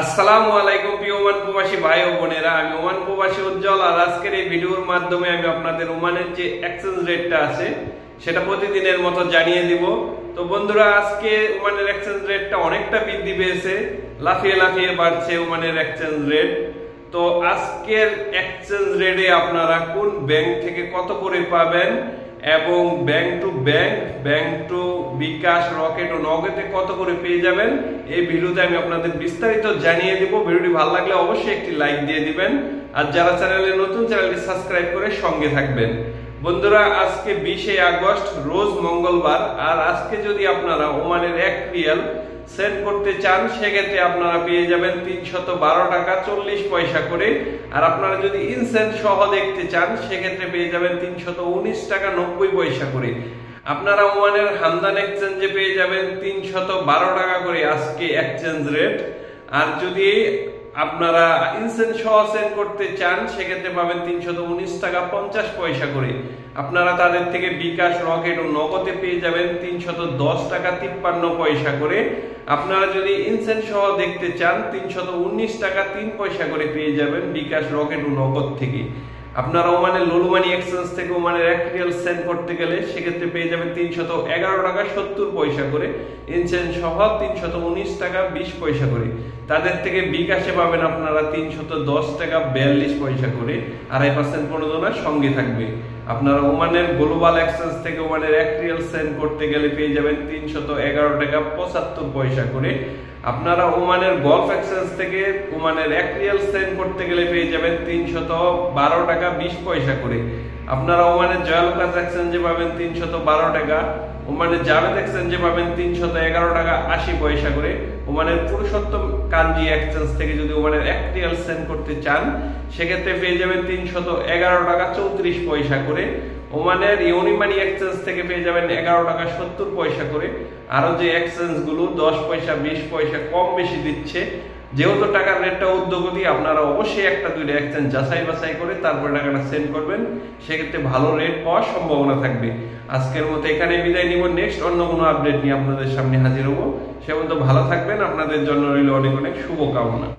আসসালামু আলাইকুম প্রিয় ওমান প্রবাসী ভাই ও বোনেরা, আমি ওমান প্রবাসী উজ্জ্বল। আর আজকের এই ভিডিওর মাধ্যমে আমি আপনাদের ওমানের যে এক্সচেঞ্জ রেটটা আছে সেটা প্রতিদিনের মতো জানিয়ে দিব। তো বন্ধুরা, আজকে ওমানের এক্সচেঞ্জ রেটটা অনেকটা বৃদ্ধি পেয়েছে, লাফিয়ে লাফিয়ে বাড়ছে ওমানের এক্সচেঞ্জ রেট। তো আজকের এক্সচেঞ্জ রেটে আপনারা কোন ব্যাংক থেকে কত করে পাবেন এবং bank to bank to bKash, Rocket ও নগদে কত করে পেয়ে যাবেন, এই ভিডিওতে আমি আপনাদের বিস্তারিত জানিয়ে দেব। ভিডিওটি ভালো লাগলে অবশ্যই একটি লাইক দিয়ে দিবেন, আর যারা চ্যানেলে নতুন চ্যানেলটি সাবস্ক্রাইব করে সঙ্গে থাকবেন। বন্ধুরা, আজকে 20 আগস্ট রোজ মঙ্গলবার, আর আজকে যদি আপনারা ওমানের 1 রিয়াল সেন্ড করতে চান সেক্ষেত্রে আপনারা পেয়ে যাবেন 312 টাকা 40 পয়সা করে। আর আপনারা যদি ইনসেন্ট সহ দেখতে চান সেক্ষেত্রে পেয়ে যাবেন 319 টাকা 90 পয়সা করে। আপনারা ওমানের হামদান এক্সচেঞ্জে পেয়ে যাবেন 312 টাকা করে আজকে এক্সচেঞ্জ রেট। আর যদি আপনারা ইনসেন্ট সহ সেন্ড করতে চান সেক্ষেত্রে পাবেন 319 টাকা 50 পয়সা করে। আপনারা তাদের থেকে বিকাশ, রকেট ও নগদে পেয়ে যাবেন 310 টাকা 53 পয়সা করে। আপনারা যদি ইনসেন্ট সহ দেখতে চান 319 টাকা 3 পয়সা করে পেয়ে যাবেন বিকাশ, রকেট ও নগদ থেকে। আপনারা ওমানের লুলুমানি এক্সচেঞ্জ থেকে ওমানের 1 রিয়াল সেন্ড করতে গেলে সেক্ষেত্রে পেয়ে যাবেন 311 টাকা 70 পয়সা করে, ইনসেন্ট সহ 319 টাকা 20 পয়সা করে। তাদের থেকে বিকাশে পাবেন আপনারা 310 টাকা 42 পয়সা করে, 2.5% প্রণোদনার সঙ্গে থাকবে। আপনারা ওমানের গ্লোবাল এক্সচেঞ্জ থেকে ওমানের 1 রিয়াল সেন্ড করতে গেলে পেয়ে যাবেন 311 টাকা 75 পয়সা করে। আপনারা ওমানের গলফ এক্সচেঞ্জ থেকে ওমানের 1 রিয়াল সেন্ড করতে গেলে পেয়ে যাবেন 312 টাকা 20 পয়সা করে। আপনারা ওমানের জয়ালুকাস এক্সচেঞ্জে পাবেন 312 টাকা, ওমানের জাভেদ এক্সচেঞ্জে পাবেন 311 টাকা 80 পয়সা করে। ওমানের পুরুষোত্তম কাঞ্জি এক্সচেঞ্জ থেকে যদি ওমানের 1 রিয়াল সেন্ড করতে চান সেক্ষেত্রে পেয়ে যাবেন 311 টাকা 34 পয়সা করে। ওমানের ইউনিমানি এক্সচেঞ্জ থেকে পেয়ে যাবেন 11 টাকা 70 পয়সা করে। আরো যে এক্সচেঞ্জ গুলো 10 পয়সা 20 পয়সা কম বেশি দিচ্ছে, যেহেতু টাকার রেটটা ঊর্ধ্বগতি, আপনারা অবশ্যই একটা দুইটা এক্সচেঞ্জ যাচাই বাছাই করে তারপরে টাকাটা সেন্ড করবেন, সেক্ষেত্রে ভালো রেট পাওয়ার সম্ভাবনা থাকবে। আজকের মতো এখানে বিদায় নিব, নেক্সট অন্য কোনো আপডেট নিয়ে আপনাদের সামনে হাজির হব। সে পর্যন্ত ভালো থাকবেন, আপনাদের জন্য রইল অনেক অনেক শুভকামনা।